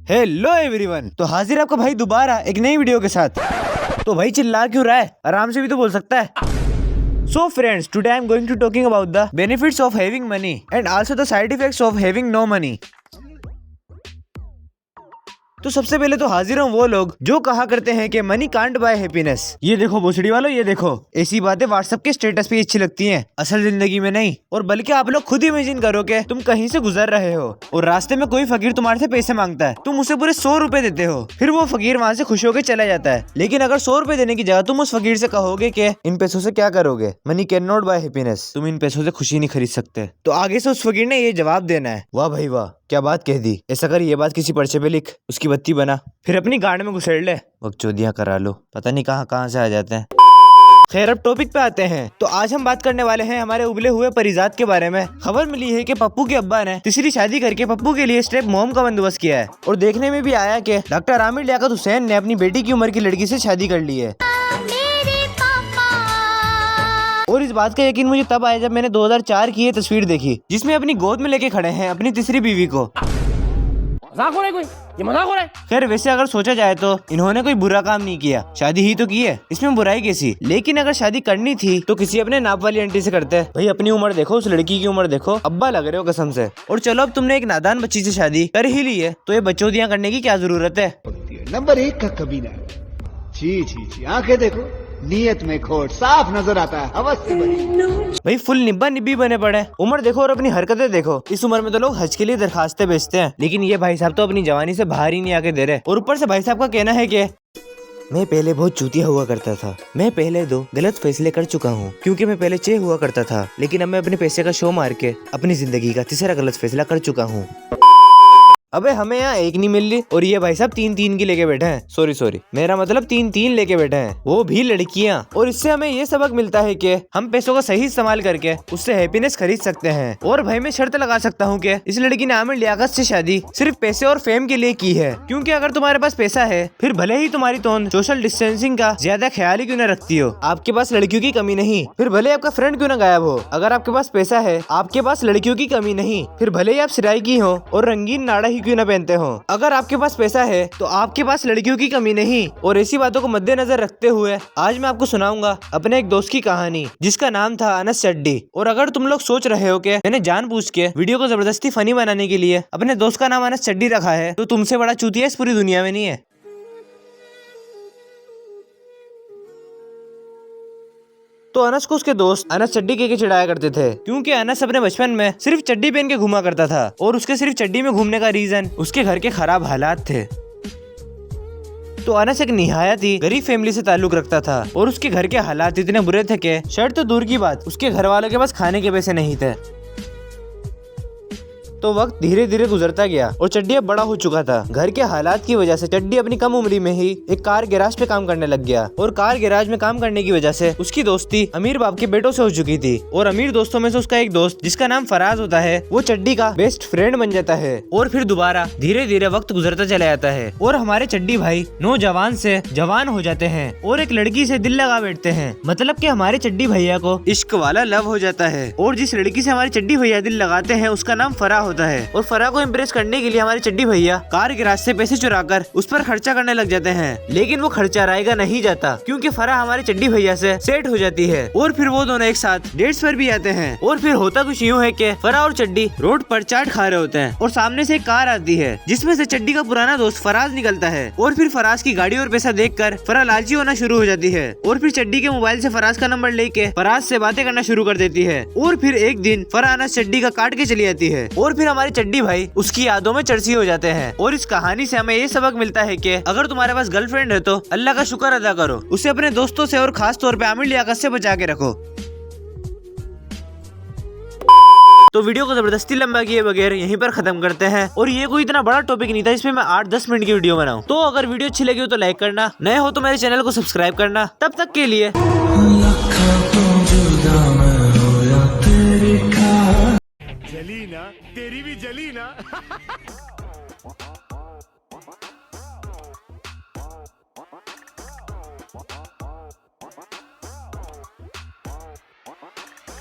Hello everyone, तो हाजिर आपका भाई दोबारा एक नई वीडियो के साथ। तो भाई चिल्ला क्यों रहा है, आराम से भी तो बोल सकता है। So friends, today I am going to talking about the benefits of having money and also the side effects of having no money. तो सबसे पहले तो हाजिर हूँ वो लोग जो कहा करते हैं कि मनी कांट बाय हैप्पीनेस। ये देखो भोसड़ी वालों, ये देखो, ऐसी बातें व्हाट्सएप के स्टेटस पे अच्छी लगती हैं, असल जिंदगी में नहीं। और बल्कि आप लोग खुद इमेजिन करो कि तुम कहीं से गुजर रहे हो और रास्ते में कोई फकीर तुम्हारे से पैसे मांगता है, तुम उसे पूरे 100 रुपए देते हो, फिर वो फकीर वहाँ से खुश होकर चला जाता है। लेकिन अगर 100 रुपए देने की जगह तुम उस फकीर से कहोगे कि इन पैसों से क्या करोगे, money can not buy happiness, तुम इन पैसों से खुशी नहीं खरीद सकते, तो आगे से उस फकीर ने ये जवाब देना है, वाह भाई वाह, क्या बात कह दी, ऐसा कर ये बात किसी पर्चे पे लिख, उसकी बत्ती बना, फिर अपनी गांड में घुसेड़ ले, बकचोदियां करा लो, पता नहीं कहाँ से आ जाते हैं। खैर अब टॉपिक पे आते हैं। तो आज हम बात करने वाले हैं हमारे उबले हुए परिजात के बारे में। खबर मिली है कि पप्पू के अब्बा ने तीसरी शादी करके पप्पू के लिए स्टेप मॉम का बंदोबस्त किया है। और देखने में भी आया कि डॉक्टर आमिर लियाकत हुसैन ने अपनी बेटी की उम्र की लड़की से शादी कर ली है। और इस बात का यकीन मुझे तब आया जब मैंने 2004 की ये तस्वीर देखी, जिसमें अपनी गोद में लेके खड़े हैं अपनी तीसरी बीवी को। मजाक हो रहा है कोई? ये मजाक हो रहा है? खैर वैसे अगर सोचा जाए तो इन्होंने कोई बुरा काम नहीं किया, शादी ही तो की है, इसमें बुराई कैसी। लेकिन अगर शादी करनी थी तो किसी अपने नाप वाली आंटी से करते। भाई अपनी उम्र देखो, उस लड़की की उम्र देखो, अब्बा लग रहे हो कसम से। और चलो अब तुमने एक नादान बच्ची से शादी कर ही ली है तो ये बच्चोदियां करने की क्या जरूरत है। नंबर 1 का कबीला। छी छी छी, आंखें देखो, नीयत में खोट साफ नजर आता है, हवस से भरी। भाई फुल निब्बा निब्बी बने पड़े, उम्र देखो और अपनी हरकतें देखो। इस उम्र में तो लोग हज के लिए दरखास्तें भेजते हैं, लेकिन ये भाई साहब तो अपनी जवानी से बाहर ही नहीं आके दे रहे। और ऊपर से भाई साहब का कहना है कि मैं पहले बहुत चूतिया हुआ करता था, मैं पहले 2 गलत फैसले कर चुका हूँ, क्योंकि मैं पहले 6 हुआ करता था, लेकिन अब मैं अपने पैसे का शो मार के अपनी जिंदगी का तीसरा गलत फैसला कर चुका हूँ। अबे हमें यहाँ एक नहीं मिल रही और ये भाई साहब 3-3 की लेके बैठे हैं। सॉरी मेरा मतलब 3-3 लेके बैठे हैं, वो भी लड़कियाँ। और इससे हमें ये सबक मिलता है कि हम पैसों का सही इस्तेमाल करके उससे हैप्पीनेस खरीद सकते हैं। और भाई मैं शर्त लगा सकता हूँ कि इस लड़की ने आमिर लियाकत से शादी सिर्फ पैसे और फेम के लिए की है, क्योंकि अगर तुम्हारे पास पैसा है फिर भले ही तुम्हारी तोन सोशल डिस्टेंसिंग का ज्यादा ख्याल ही क्यों न रखती हो, आपके पास लड़कियों की कमी नहीं, फिर भले आपका फ्रेंड क्यों न गायब हो, अगर आपके पास पैसा है आपके पास लड़कियों की कमी नहीं, फिर भले ही आप सिराई की हो और रंगीन नाड़ा ही क्यों न पहनते हो, अगर आपके पास पैसा है तो आपके पास लड़कियों की कमी नहीं। और ऐसी बातों को मद्देनजर रखते हुए आज मैं आपको सुनाऊंगा अपने एक दोस्त की कहानी, जिसका नाम था अनस चड्डी। और अगर तुम लोग सोच रहे हो कि मैंने जानबूझ के वीडियो को जबरदस्ती फनी बनाने के लिए अपने दोस्त का नाम अनस चड्डी रखा है, तो तुमसे बड़ा चूतिया इस पूरी दुनिया में नहीं है। तो अनस को उसके दोस्त अनस चड्डी के चिढ़ाया करते थे, क्योंकि अनस अपने बचपन में सिर्फ चड्डी पहन के घूमा करता था और उसके सिर्फ चड्डी में घूमने का रीजन उसके घर के खराब हालात थे। तो अनस एक निहायत ही गरीब फैमिली से ताल्लुक रखता था और उसके घर के हालात इतने बुरे थे कि शर्ट तो दूर की बात, उसके घर वालों के पास खाने के पैसे नहीं थे। तो वक्त धीरे धीरे गुजरता गया और चड्डी अब बड़ा हो चुका था। घर के हालात की वजह से चड्डी अपनी कम उम्री में ही एक कार गैराज पे काम करने लग गया और कार गैराज में काम करने की वजह से उसकी दोस्ती अमीर बाप के बेटों से हो चुकी थी। और अमीर दोस्तों में से उसका एक दोस्त जिसका नाम फराज होता है, वो चड्डी का बेस्ट फ्रेंड बन जाता है। और फिर दोबारा धीरे धीरे वक्त गुजरता चला जाता है और हमारे चड्डी भाई नौजवान से जवान हो जाते हैं और एक लड़की से दिल लगा बैठते हैं। मतलब कि हमारे चड्डी भैया को इश्क वाला लव हो जाता है और जिस लड़की से हमारे चड्डी भैया दिल लगाते हैं उसका नाम फराह होता है। और फराह को इम्प्रेस करने के लिए हमारे चड्डी भैया कार गैराज से पैसे चुराकर उस पर खर्चा करने लग जाते हैं। लेकिन वो खर्चा रहेगा नहीं जाता, क्योंकि फराह हमारे चड्डी भैया से सेट हो जाती है और फिर वो दोनों एक साथ डेट्स पर भी आते हैं। और फिर होता कुछ यूँ है कि फराह और चड्डी रोड पर चाट खा रहे होते हैं और सामने से एक कार आती है जिसमें से चड्डी का पुराना दोस्त फराज निकलता है। और फिर फराज की गाड़ी और पैसा देखकर फराह लालची होना शुरू हो जाती है और फिर चड्डी के मोबाइल से फराज का नंबर लेके फराज से बातें करना शुरू कर देती है। और फिर एक दिन फराह अनस चड्डी का काट के चली जाती है और फिर हमारे चड्डी भाई उसकी यादों में चर्ची हो जाते हैं। और इस कहानी से हमें ये सबक मिलता है कि अगर तुम्हारे पास गर्लफ्रेंड है तो अल्लाह का शुक्र अदा करो, उसे अपने दोस्तों से और खास तौर पे आमिर लियाकत से बचा के रखो। तो वीडियो को जबरदस्ती लंबा किए बगैर यहीं पर खत्म करते हैं। और ये कोई इतना बड़ा टॉपिक नहीं था इसमें मैं 8-10 मिनट की वीडियो बनाऊं। तो अगर वीडियो अच्छी लगी हो तो लाइक करना, नए हो तो मेरे चैनल को सब्सक्राइब करना। तब तक के लिए जली ना, तेरी भी जली ना।